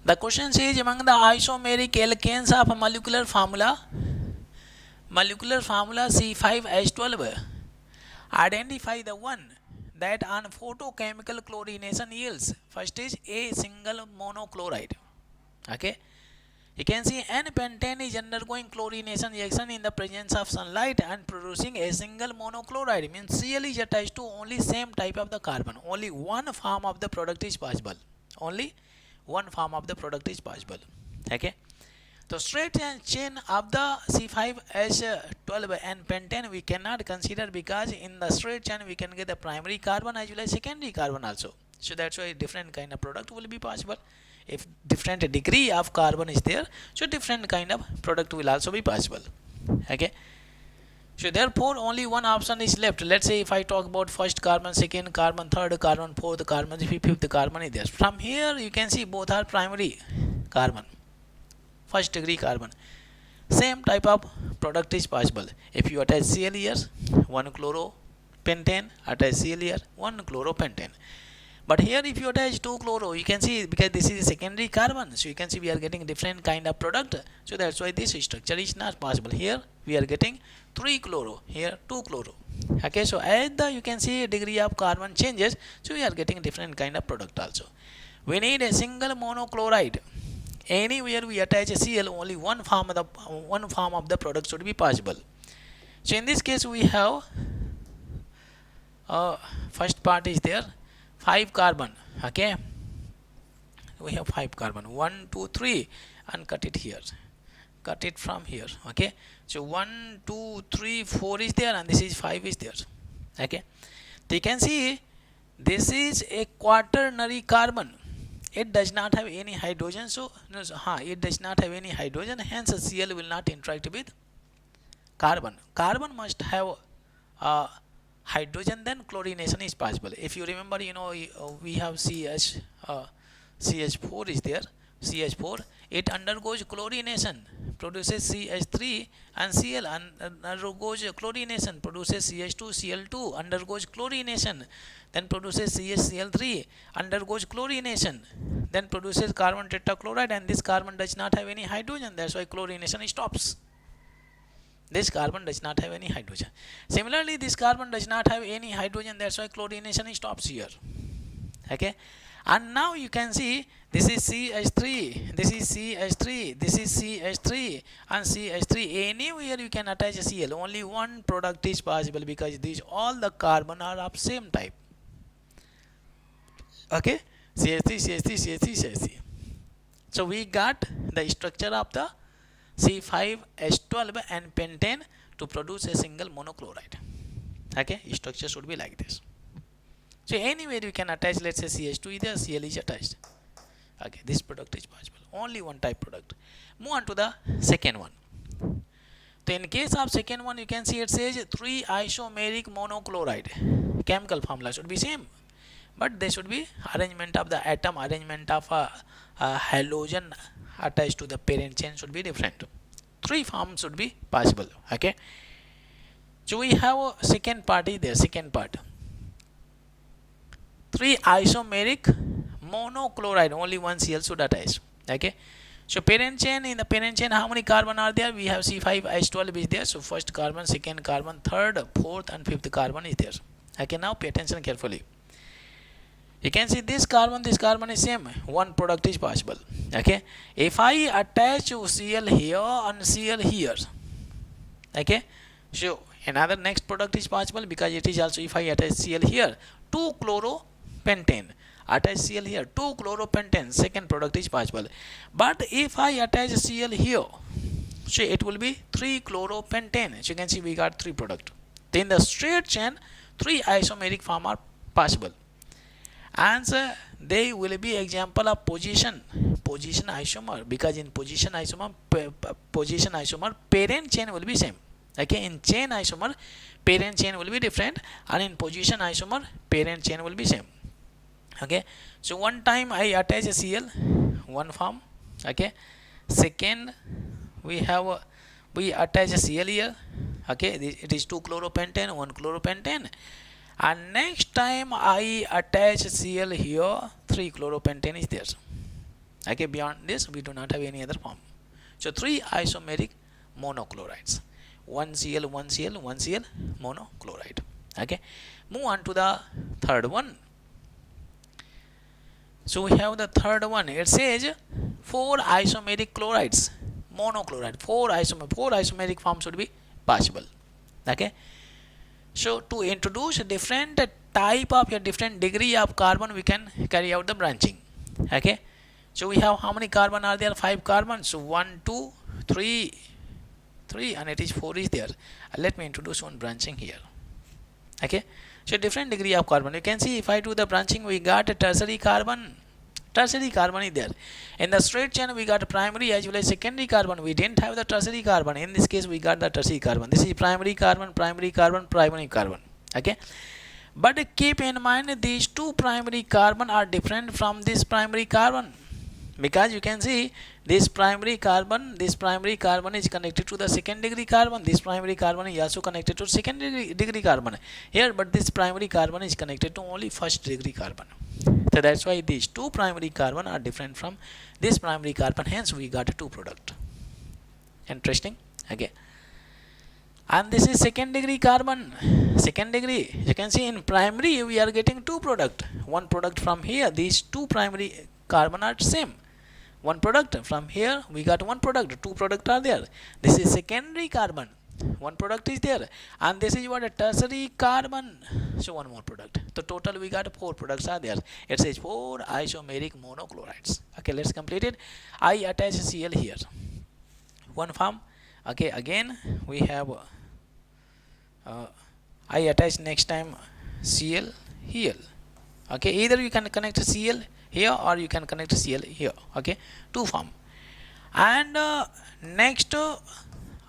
The question says among the isomeric alkanes of molecular formula C5H12, identify the one that on photochemical chlorination yields. First is a single monochloride. Okay, you can see N-pentane is undergoing chlorination reaction in the presence of sunlight and producing a single monochloride. Means Cl is attached to only same type of the carbon. Only one form of the product is possible. Only one form of the product is possible. Okay. The straight chain of the C5H12 and pentane we cannot consider, because in the straight chain we can get the primary carbon as well as secondary carbon also. So that's why different kind of product will be possible. If different degree of carbon is there, so different kind of product will also be possible. Okay. So therefore only one option is left. Let's say if I talk about first carbon, second carbon, third carbon, fourth carbon, fifth carbon is there. From here you can see both are primary carbon, first degree carbon. Same type of product is possible. If you attach Cl here, one chloropentane, attach Cl here, one chloropentane. But here if you attach two chloro, you can see, because this is a secondary carbon, so you can see we are getting different kind of product. So that's why this structure is not possible. Here we are getting 3 chloro, here 2 chloro. Okay, so as the you can see degree of carbon changes, so we are getting different kind of product also. We need a single monochloride. Anywhere we attach a Cl, only one form of the product should be possible. So in this case we have first part is there 5 carbon. Okay, we have 5 carbon, 1 2 3, and cut it here, cut it from here. Okay, so 1 2 3 4 is there, and this is 5 is there. Okay, so you can see this is a quaternary carbon. It does not have any hydrogen, so no, it does not have any hydrogen, hence Cl will not interact with carbon. Carbon must have hydrogen, then chlorination is possible. If you remember, we have CH4 is there, CH4, it undergoes chlorination, produces CH3, and Cl undergoes chlorination, produces CH2, Cl2, undergoes chlorination, then produces CHCl3, undergoes chlorination, then produces carbon tetrachloride, and this carbon does not have any hydrogen, that's why chlorination stops. This carbon does not have any hydrogen. Similarly, this carbon does not have any hydrogen, that's why chlorination stops here. Okay, and now you can see this is CH3, this is CH3, this is CH3, and CH3. Anywhere you can attach a Cl, only one product is possible, because these all the carbon are of same type. Okay, CH3, CH3, CH3, CH3. So we got the structure of the C5H12 and pentane to produce a single monochloride. Okay, structure should be like this. So anywhere you can attach, let's say CH2 is there, Cl is attached. Okay, this product is possible. Only one type product. Move on to the second one. So in case of second one, you can see it says 3 isomeric monochloride. Chemical formula should be same, but there should be arrangement of the atom, arrangement of a halogen attached to the parent chain should be different. 3 forms should be possible. Okay, so we have a second part is there, second part 3 isomeric monochloride, only one Cl should attach. Okay, so parent chain, in the parent chain how many carbon are there? We have C5H12 is there, so first carbon, second carbon, third, fourth, and fifth carbon is there. Okay, now pay attention carefully. You can see this carbon is same, one product is possible. Okay, if I attach Cl here and Cl here, okay, so another next product is possible, because it is also, if I attach Cl here, 2 chloropentane, attach Cl here, 2 chloropentane, second product is possible. But if I attach Cl here, so it will be 3 chloropentane. So you can see we got 3 product. In the straight chain, 3 isomeric form are possible. Answer, they will be example of position isomer, because in position isomer parent chain will be same. Okay, in chain isomer parent chain will be different, and in position isomer parent chain will be same. Okay, so one time I attach a Cl, one form. Okay, second we attach a Cl here. Okay, it is 2 chloropentane, 1 chloropentane, and next time I attach Cl here, 3 chloropentane is there. Okay, beyond this we do not have any other form. So 3 isomeric monochlorides, 1Cl 1Cl 1Cl monochloride. Okay, move on to the third one. So we have the third one. It says 4 isomeric chlorides, monochloride. 4 isomeric forms should be possible. Okay, so to introduce different type of a different degree of carbon, we can carry out the branching. Okay, so we have how many carbon are there? 5 carbons. So 1 2 3 3 and it is 4 is there. Let me introduce one branching here. Okay, so different degree of carbon. You can see if I do the branching, we got a tertiary carbon. Tertiary carbon is there. In the straight chain we got primary as well as secondary carbon. We didn't have the tertiary carbon. In this case we got the tertiary carbon. This is primary carbon, primary carbon, primary carbon. Okay, but keep in mind these two primary carbon are different from this primary carbon, because you can see this primary carbon is connected to the second degree carbon. This primary carbon is also connected to second degree carbon here, but this primary carbon is connected to only first degree carbon. So that's why these two primary carbon are different from this primary carbon, hence we got a two product. Interesting. Okay, and this is second degree carbon. Second degree, you can see in primary we are getting two product. One product from here, these two primary carbon are same. One product from here, we got one product. Two product are there. This is secondary carbon, one product is there, and this is what a tertiary carbon, so one more product. So total we got 4 products are there. It says 4 isomeric monochlorides. Okay, let's complete it. I attach Cl here, one form. Okay, again we have I attach next time Cl here. Okay, either you can connect Cl here or you can connect Cl here. Okay, two form. And next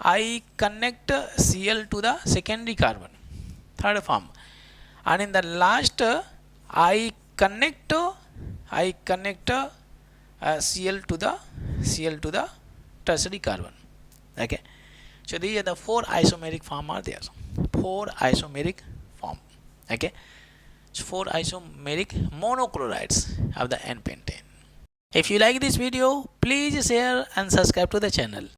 I connect Cl to the secondary carbon, third form, and in the last I connect Cl to the tertiary carbon. Okay, so these are the 4 isomeric form are there. 4 isomeric form. Okay, so 4 isomeric monochlorides of the N-pentane. If you like this video, please share and subscribe to the channel.